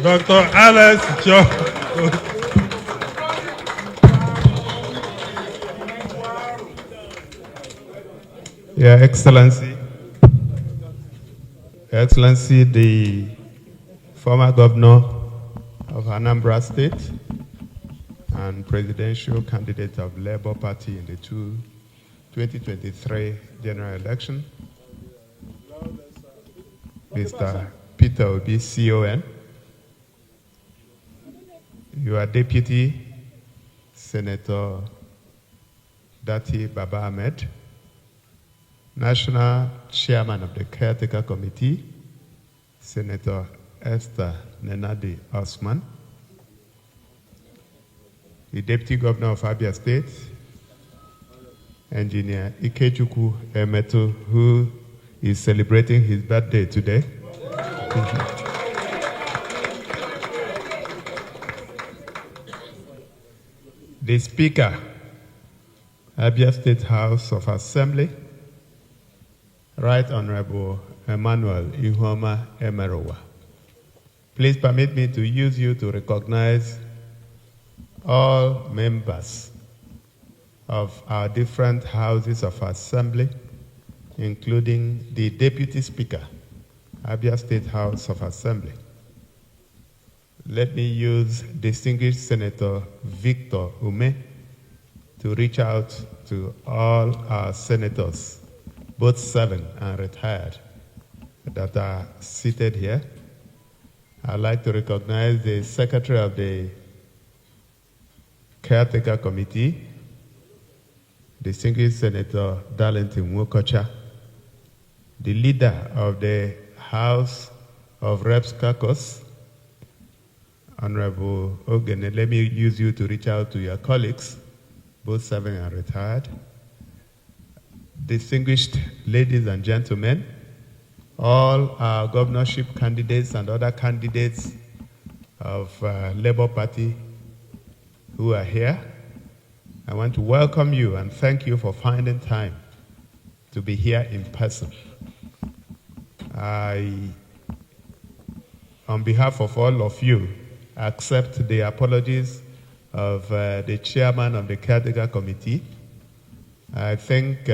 Gov.Alex Otti. Your Excellency, the former governor of Anambra State and presidential candidate of Labour Party in the 2023 general election, Mr. Peter Obi, CON. Your Deputy Senator Dati Baba Ahmed, National Chairman of the Caretaker Committee, Senator Esther Nenadi Osman, the Deputy Governor of Abia State, Engineer Ikechukwu Emeto, who is celebrating his birthday today. The Speaker, Abia State House of Assembly, Right Honorable Emmanuel Ihoma Emerowa. Please permit me to use you to recognize all members of our different houses of assembly, including the Deputy Speaker, Abia State House of Assembly. Let me use distinguished Senator Victor Ume to reach out to all our senators, both serving and retired, that are seated here. I'd like to recognize the Secretary of the Caretaker Committee, distinguished Senator Darlington Wokocha, the leader of the House of Reps Caucus, Honorable Ogene. Let me use you to reach out to your colleagues, both serving and retired. Distinguished ladies and gentlemen, all our governorship candidates and other candidates of Labour Party who are here, I want to welcome you and thank you for finding time to be here in person. On behalf of all of you, accept the apologies of the chairman of the Caretaker Committee. I think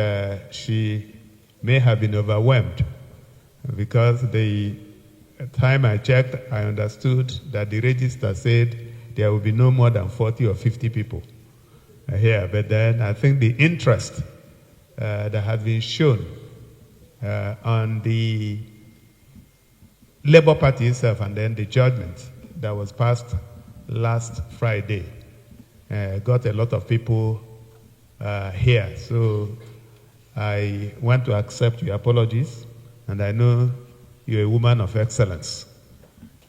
she may have been overwhelmed because the time I checked, I understood that the register said there will be no more than 40 or 50 people here. But then I think the interest that has been shown on the Labour Party itself and then the judgment that was passed last Friday got a lot of people here. So I want to accept your apologies, and I know you're a woman of excellence.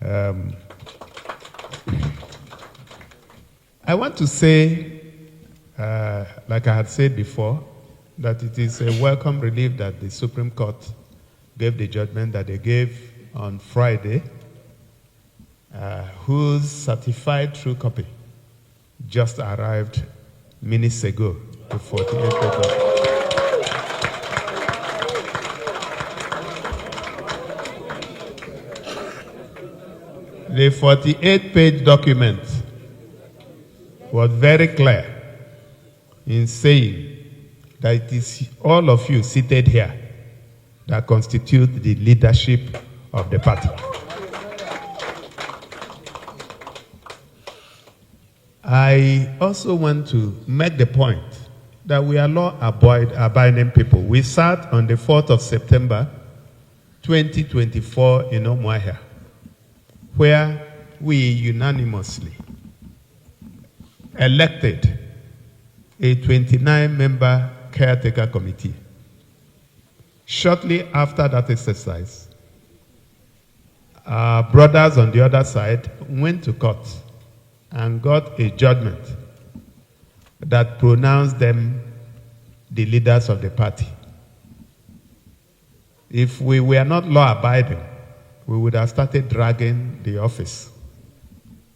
I want to say, like I had said before, that it is a welcome relief that the Supreme Court gave the judgment that they gave on Friday, whose certified true copy just arrived minutes ago, the 48 pages. The 48-page document was very clear in saying that it is all of you seated here that constitute the leadership of the party. I also want to make the point that we are law-abiding people. We sat on the 4th of September 2024 in Umuahia, where we unanimously elected a 29-member caretaker committee. Shortly after that exercise, our brothers on the other side went to court and got a judgment that pronounced them the leaders of the party. If we were not law-abiding, we would have started dragging the office.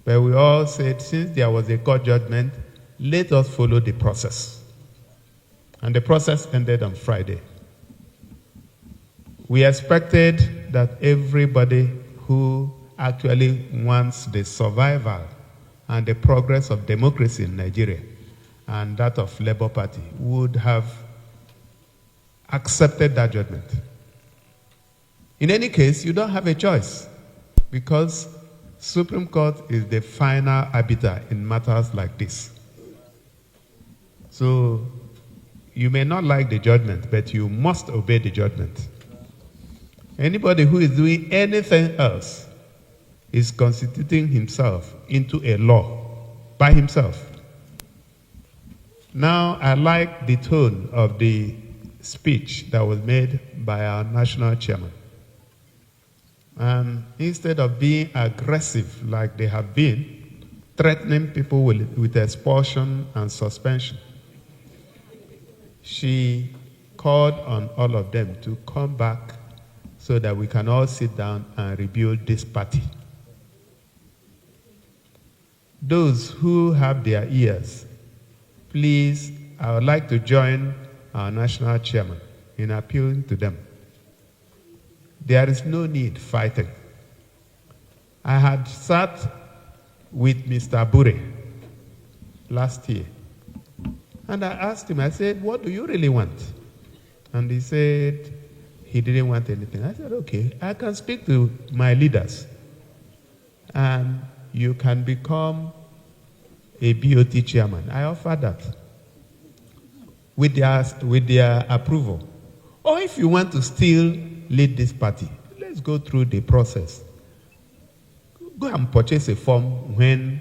But we all said, since there was a court judgment, let us follow the process. And the process ended on Friday. We expected that everybody who actually wants the survival and the progress of democracy in Nigeria and that of Labour Party would have accepted that judgment. In any case, you don't have a choice because Supreme Court is the final arbiter in matters like this. So you may not like the judgment, but you must obey the judgment. Anybody who is doing anything else is constituting himself into a law by himself. Now, I like the tone of the speech that was made by our national chairman. And instead of being aggressive like they have been, threatening people with expulsion and suspension, she called on all of them to come back so that we can all sit down and rebuild this party. Those who have their ears, please, I would like to join our national chairman in appealing to them. There is no need fighting. I had sat with Mr. Abure last year, and I asked him, I said, what do you really want? And he said he didn't want anything. I said, okay, I can speak to my leaders, and you can become a BOT chairman. I offer that with their approval. Or if you want to still lead this party, let's go through the process. Go and purchase a form when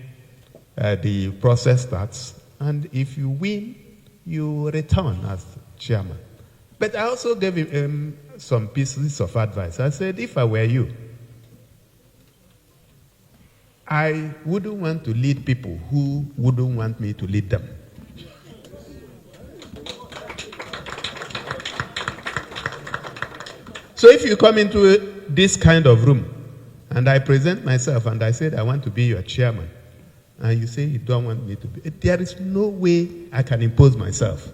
the process starts, and if you win, you return as chairman. But I also gave him some pieces of advice. I said, if I were you, I wouldn't want to lead people who wouldn't want me to lead them. So if you come into this kind of room and I present myself and I said I want to be your chairman, and you say you don't want me to be, there is no way I can impose myself.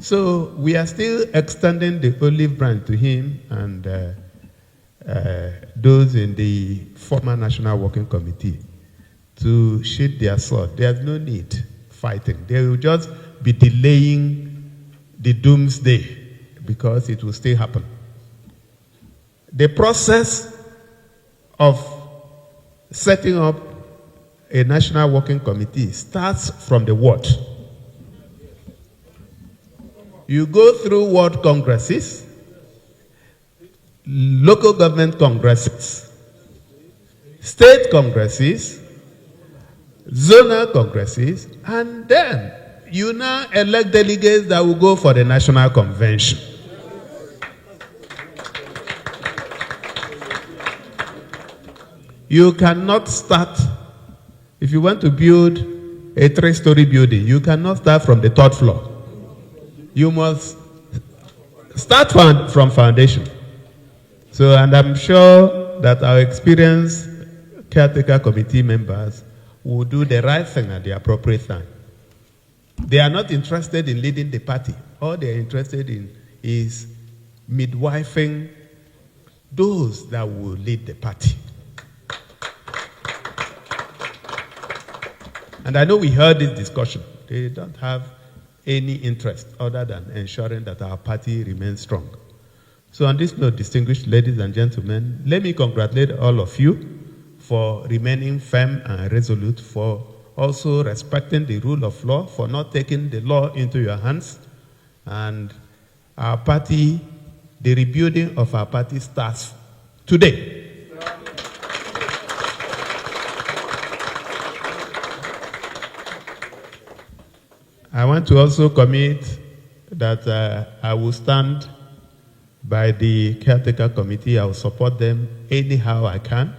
So we are still extending the olive branch to him and those in the former National Working Committee to sheath their sword. There's no need fighting. They will just be delaying the doomsday because it will still happen. The process of setting up a National Working Committee starts from the ward. You go through ward congresses, local government congresses, state congresses, zonal congresses, and then you now elect delegates that will go for the national convention. You cannot start, if you want to build a 3-story building, you cannot start from the 3rd floor. You must start from foundation. So, and I'm sure that our experienced caretaker committee members will do the right thing at the appropriate time. They are not interested in leading the party. All they are interested in is midwifing those that will lead the party. And I know we heard this discussion. They don't have any interest other than ensuring that our party remains strong. So on this note, distinguished ladies and gentlemen, let me congratulate all of you for remaining firm and resolute, for also respecting the rule of law, for not taking the law into your hands. And our party, the rebuilding of our party starts today. I want to also commit that I will stand by the caretaker committee. I will support them anyhow I can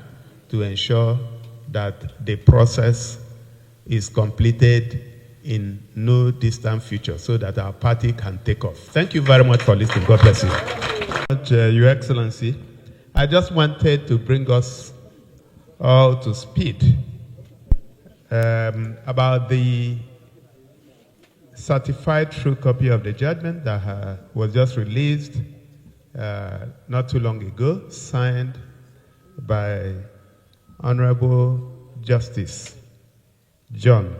to ensure that the process is completed in no distant future so that our party can take off. Thank you very much for listening. God bless you. Your Excellency, I just wanted to bring us all to speed about the certified true copy of the judgment that was just released not too long ago, signed by Honorable Justice John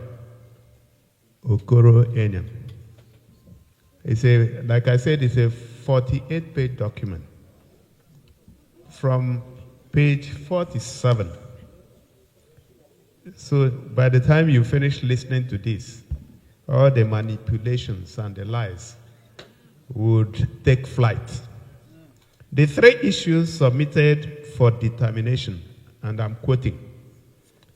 Okoro Enyam. Like I said, it's a 48-page document. From page 47. So by the time you finish listening to this, all the manipulations and the lies would take flight. The three issues submitted for determination, and I'm quoting,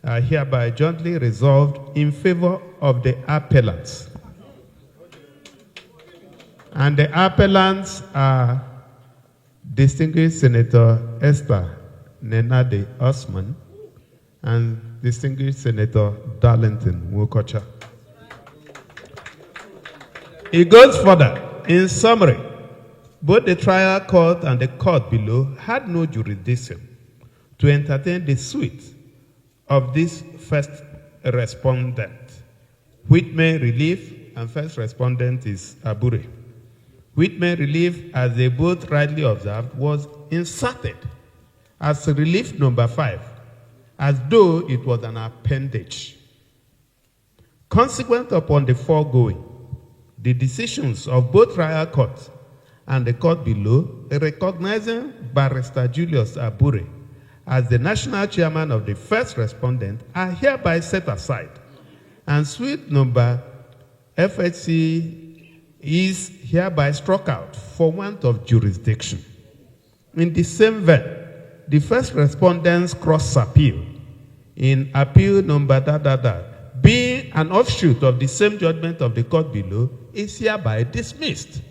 are hereby jointly resolved in favor of the appellants. And the appellants are Distinguished Senator Esther Nenade Osman and Distinguished Senator Darlington Wokocha. It goes further. In summary, both the trial court and the court below had no jurisdiction to entertain the suit of this first respondent. Whitman Relief, and first respondent is Abure. Whitman Relief, as they both rightly observed, was inserted as relief number 5, as though it was an appendage. Consequent upon the foregoing, the decisions of both trial courts and the court below, recognizing Barrister Julius Abure as the national chairman of the first respondent, are hereby set aside, and suite number FHC is hereby struck out for want of jurisdiction. In the same vein, the first respondent's cross appeal in appeal number being an offshoot of the same judgment of the court below, is hereby dismissed.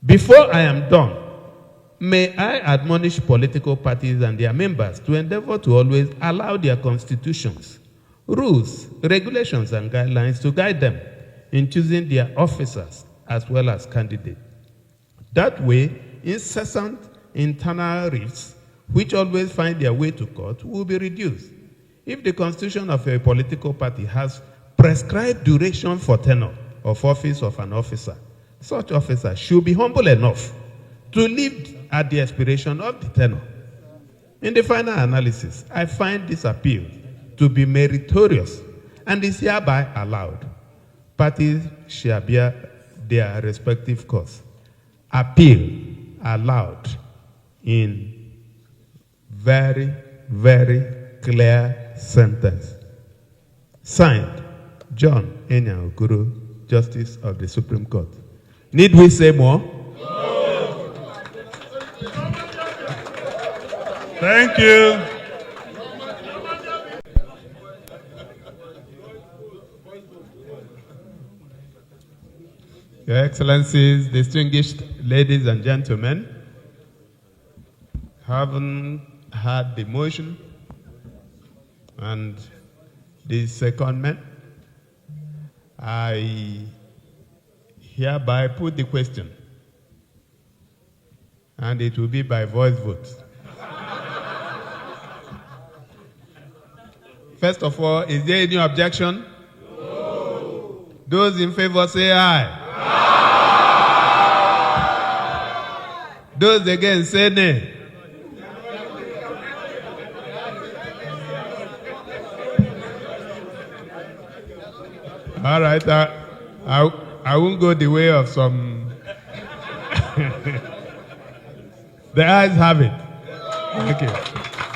Before I am done, may I admonish political parties and their members to endeavor to always allow their constitutions, rules, regulations, and guidelines to guide them in choosing their officers as well as candidates. That way, incessant internal rifts, which always find their way to court, will be reduced. If the constitution of a political party has prescribed duration for tenure of office of an officer, such officer should be humble enough to live at the expiration of the tenure. In the final analysis, I find this appeal to be meritorious and is hereby allowed. Parties shall bear their respective course. Appeal allowed in very, very clear sentence. Signed, John Enya Okoro, Justice of the Supreme Court. Need we say more? No. Thank you. Your Excellencies, distinguished ladies and gentlemen, having heard the motion and the secondment, I hereby put the question, and it will be by voice vote. First of all, is there any objection? No. Those in favor say aye. Those against say nay. All right, I won't go the way of some. The ayes have it. Thank you.